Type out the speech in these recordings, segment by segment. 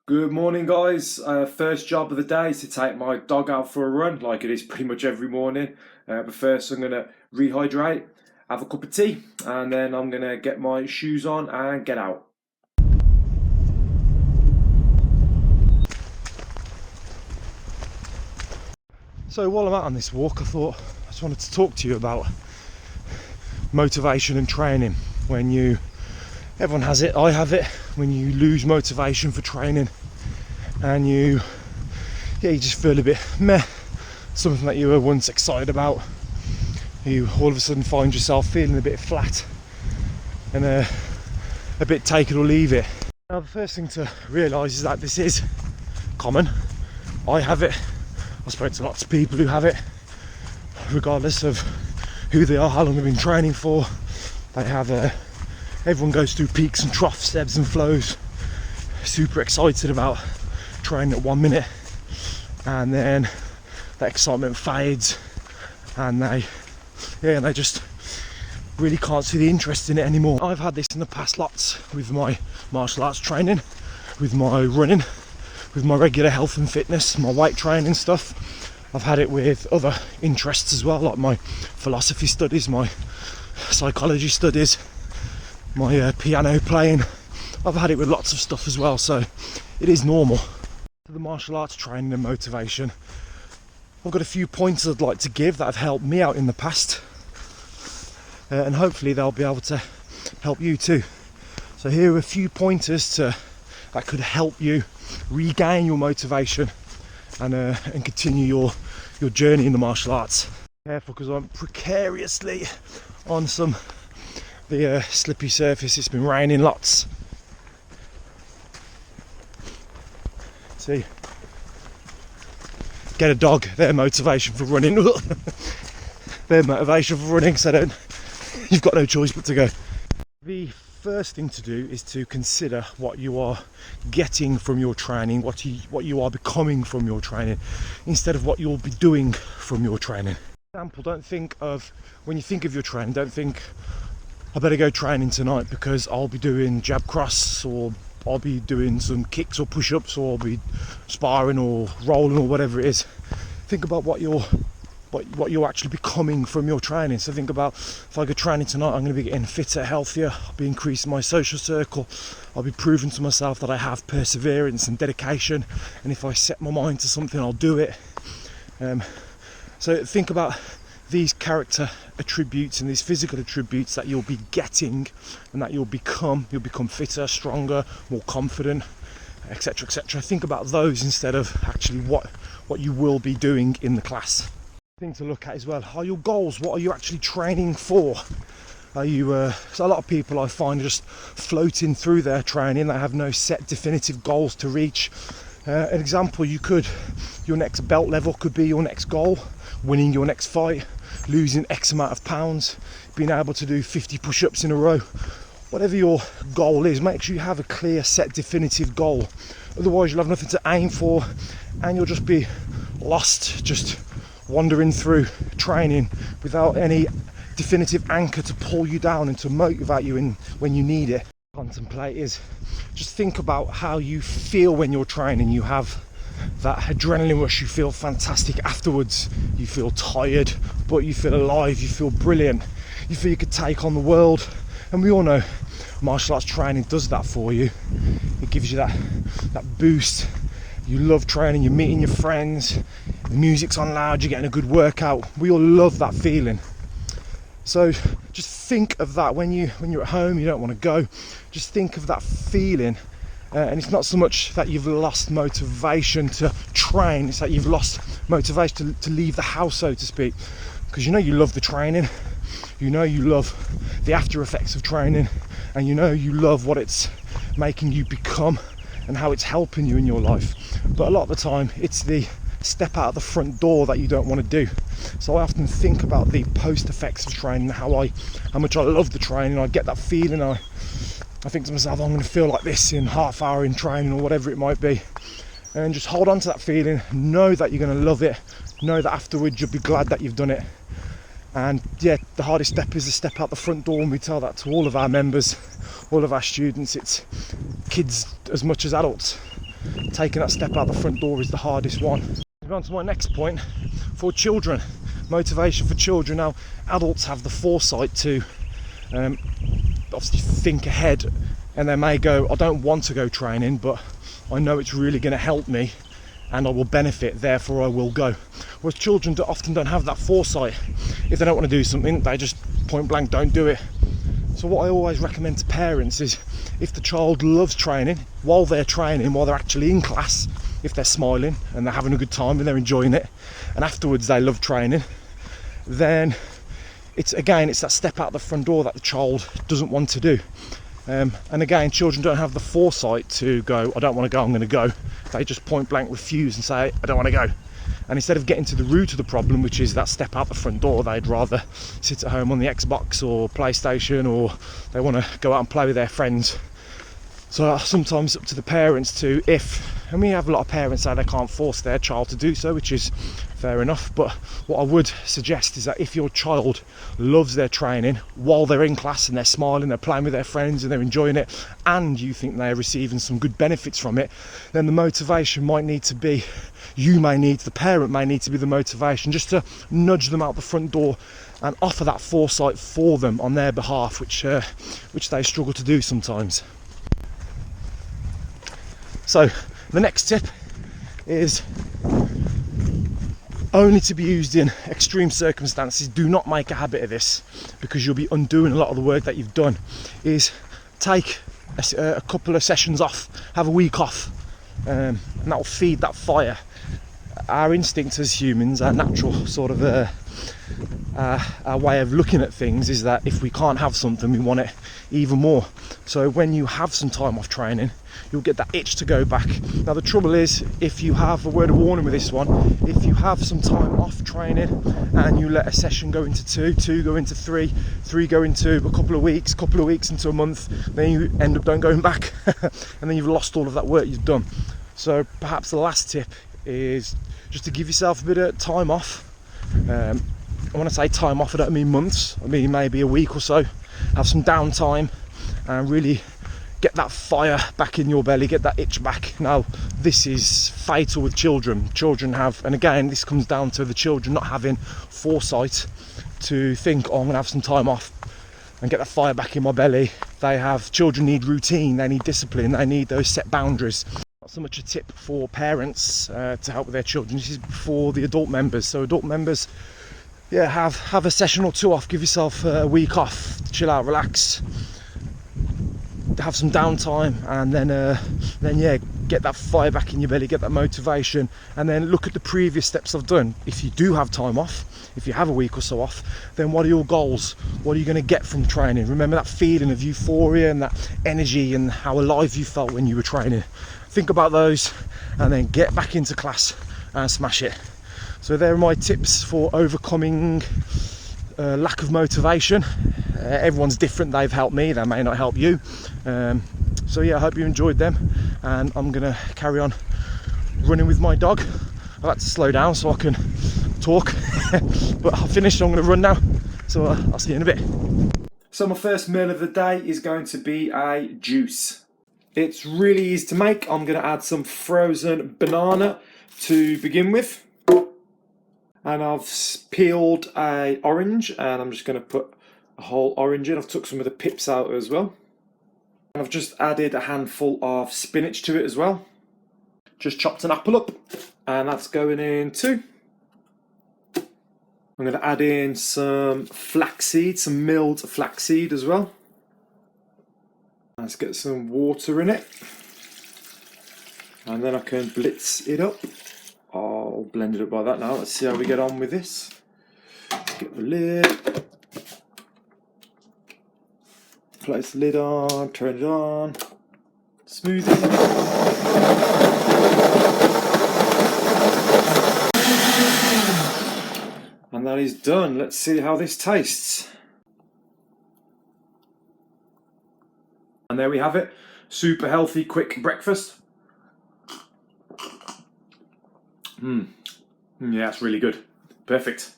Good morning, guys. First job of the day is to take my dog out for a run, like it is pretty much every morning. But first, I'm gonna rehydrate, have a cup of tea, and then I'm gonna get my shoes on and get out. So while I'm out on this walk, I thought I just wanted to talk to you about motivation and training. Everyone has it, I have it, when you lose motivation for training and you just feel a bit meh, something that you were once excited about, you all of a sudden find yourself feeling a bit flat and a bit take it or leave it. Now the first thing to realise is that this is common. I have it. I spoke to lots of people who have it, regardless of who they are, how long they've been training for. They have everyone goes through peaks and troughs, ebbs and flows. Super excited about training at 1 minute, and then that excitement fades, and they just really can't see the interest in it anymore. I've had this in the past lots with my martial arts training, with my running, with my regular health and fitness, my weight training stuff. I've had it with other interests as well, like my philosophy studies, my psychology studies, my piano playing. I've had it with lots of stuff as well, so it is normal. To the martial arts training and motivation, I've got a few pointers I'd like to give that have helped me out in the past, and hopefully they'll be able to help you too. So here are a few pointers that could help you regain your motivation and continue your journey in the martial arts. Careful, because I'm precariously on the slippy surface. It's been raining lots. See, get a dog, their motivation for running. Their motivation for running, so you've got no choice but to go. The first thing to do is to consider what you are getting from your training, what you are becoming from your training, instead of what you'll be doing from your training. For example, don't think of, when you think of your training, don't think I better go training tonight because I'll be doing jab cross, or I'll be doing some kicks or push-ups, or I'll be sparring or rolling or whatever it is. Think about what you're actually becoming from your training. So think about, if I go training tonight, I'm going to be getting fitter, healthier, I'll be increasing my social circle, I'll be proving to myself that I have perseverance and dedication, and if I set my mind to something, I'll do it. So think about these character attributes and these physical attributes that you'll be getting and that you'll become fitter, stronger, more confident, etc, etc. Think about those instead of actually what you will be doing in the class. Thing to look at as well are your goals. What are you actually training for? Are you so a lot of people I find are just floating through their training. They have no set definitive goals to reach. An example, your next belt level could be your next goal, winning your next fight, losing X amount of pounds, being able to do 50 push-ups in a row. Whatever your goal is, make sure you have a clear, set, definitive goal. Otherwise you'll have nothing to aim for, and you'll just be lost, just wandering through training without any definitive anchor to pull you down and to motivate you in when you need it. Contemplate is just think about how you feel when you're training. You have that adrenaline rush, you feel fantastic afterwards, you feel tired but you feel alive, you feel brilliant, you feel you could take on the world. And we all know martial arts training does that for you. It gives you that boost. You love training, you're meeting your friends, the music's on loud, you're getting a good workout. We all love that feeling. So just think of that when you're at home, you don't want to go. Just think of that feeling. And it's not so much that you've lost motivation to train, it's that you've lost motivation to leave the house, so to speak. Because you know you love the training, you know you love the after effects of training, and you know you love what it's making you become and how it's helping you in your life. But a lot of the time it's the step out of the front door that you don't want to do. So I often think about the post effects of training, how much I love the training. I get that feeling, I think to myself, I'm going to feel like this in half hour in training or whatever it might be, and just hold on to that feeling, know that you're going to love it, know that afterwards you'll be glad that you've done it. And yeah, the hardest step is to step out the front door, and we tell that to all of our members, all of our students. It's kids as much as adults. taking that step out the front door is the hardest one. Moving on to my next point, for children, motivation for children. Now, adults have the foresight to obviously think ahead, and they may go, I don't want to go training, but I know it's really going to help me and I will benefit, therefore I will go. Whereas children often don't have that foresight. If they don't want to do something, they just point blank don't do it. So what I always recommend to parents is, if the child loves training, while they're training, while they're actually in class, if they're smiling and they're having a good time and they're enjoying it, and afterwards they love training, then it's that step out the front door that the child doesn't want to do. And again, children don't have the foresight to go, I don't want to go, I'm going to go. They just point blank refuse and say, I don't want to go. And instead of getting to the root of the problem, which is that step out the front door, they'd rather sit at home on the Xbox or PlayStation, or they want to go out and play with their friends. So sometimes it's up to the parents to, and we have a lot of parents say they can't force their child to do so, which is fair enough, but what I would suggest is that if your child loves their training while they're in class and they're smiling, they're playing with their friends and they're enjoying it, and you think they're receiving some good benefits from it, then the motivation might need to be, the parent may need to be the motivation, just to nudge them out the front door and offer that foresight for them on their behalf, which they struggle to do sometimes. So the next tip is only to be used in extreme circumstances. Do not make a habit of this, because you'll be undoing a lot of the work that you've done. Is take a couple of sessions off, have a week off, and that will feed that fire. Our instinct as humans, our natural sort of our way of looking at things is that if we can't have something, we want it even more. So when you have some time off training, you'll get that itch to go back. Now the trouble is, if you have, a word of warning with this one, if you have some time off training and you let a session go into two go into three go into a couple of weeks into a month, then you end up don't going back and then you've lost all of that work you've done. So perhaps the last tip is just to give yourself a bit of time off. When I say time off, I don't mean months, I mean maybe a week or so. Have some downtime and really get that fire back in your belly, get that itch back. Now this is fatal with children. Children have, and again this comes down to the children not having foresight to think, oh, I'm gonna have some time off and get that fire back in my belly. Children need routine, they need discipline, they need those set boundaries. Not so much a tip for parents to help with their children, this is for the adult members. So adult members, have a session or two off, give yourself a week off, chill out, relax, have some downtime, and then get that fire back in your belly, get that motivation, and then look at the previous steps I've done. If you do have time off, if you have a week or so off, then what are your goals? What are you going to get from training? Remember that feeling of euphoria and that energy and how alive you felt when you were training. Think about those and then get back into class and smash it. So there are my tips for overcoming lack of motivation. Everyone's different, they've helped me, they may not help you. So I hope you enjoyed them, and I'm gonna carry on running with my dog. I've had to slow down so I can talk, but I've finished, so I'm gonna run now. So I'll see you in a bit. So my first meal of the day is going to be a juice. It's really easy to make. I'm going to add some frozen banana to begin with. And I've peeled a orange, and I'm just going to put a whole orange in. I've took some of the pips out as well. And I've just added a handful of spinach to it as well. Just chopped an apple up, and that's going in too. I'm going to add in some flaxseed, some milled flaxseed as well. Let's get some water in it. And then I can blitz it up. I'll blend it up by that now. Let's see how we get on with this. Get the lid. Place the lid on, turn it on. Smooth it. And that is done. Let's see how this tastes. And there we have it. Super healthy, quick breakfast. Yeah, it's really good. Perfect.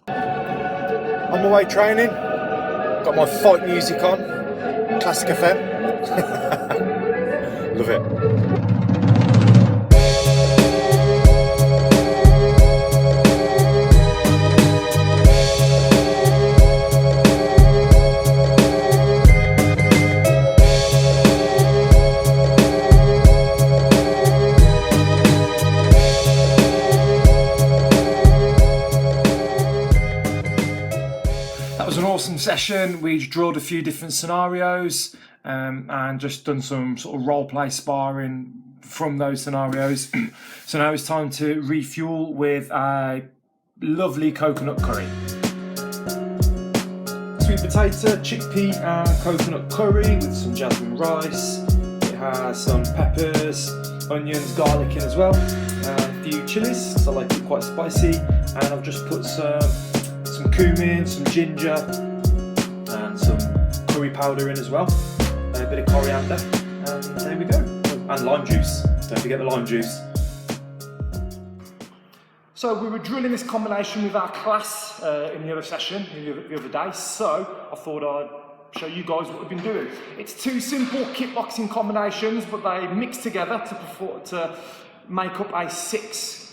On my way training. Got my fight music on. Classic FM. Love it. That was an awesome session. We drilled a few different scenarios and just done some sort of role play sparring from those scenarios. So now it's time to refuel with a lovely coconut curry. Sweet potato, chickpea and coconut curry with some jasmine rice. It has some peppers, onions, garlic in as well, and a few chilies because I like it quite spicy. And I've just put some cumin, some ginger and some curry powder in as well, a bit of coriander, and there we go. And lime juice, don't forget the lime juice. So we were drilling this combination with our class in the other session, the other day, so I thought I'd show you guys what we've been doing. It's two simple kickboxing combinations, but they mix together to make up a six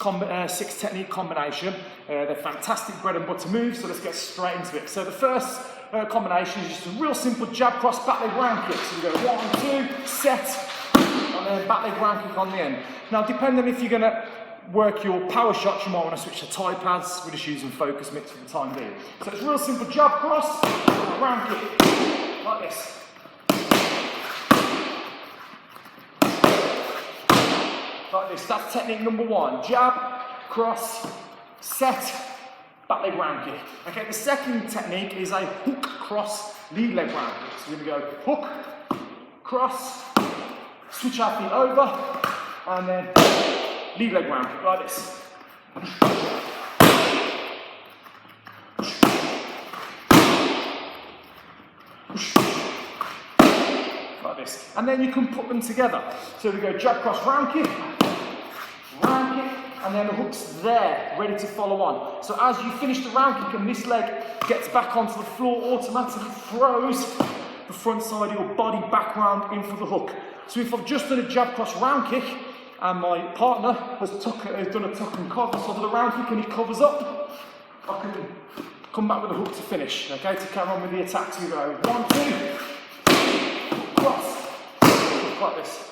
technique combination. They're fantastic bread and butter moves, so let's get straight into it. So the first combination is just a real simple jab cross back leg round kick. So we go 1, 2, set, and then back leg round kick on the end. Now depending if you're going to work your power shots, you might want to switch to Thai pads. We're just using focus mix for the time being. So it's real simple jab cross, round kick, like this. Like this, that's technique number 1. Jab, cross, set, back leg round kick. Okay, the second technique is a hook, cross, lead leg round kick. So we're going to go hook, cross, switch our feet over, and then lead leg round kick, like this. Like this. And then you can put them together. So we go jab, cross, round kick, and then the hook's there, ready to follow on. So as you finish the round kick and this leg gets back onto the floor, automatically throws the front side of your body back round in for the hook. So if I've just done a jab, cross, round kick, and my partner has done a tuck and cover, so I do the round kick and he covers up, I can come back with a hook to finish, okay, to carry on with the attack. So we go 1, 2, cross, hook like this.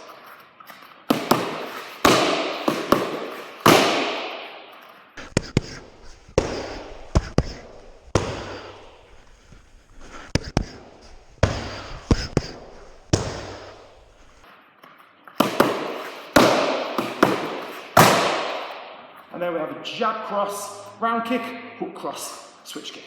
And then we have a jab cross, round kick, hook cross, switch kick.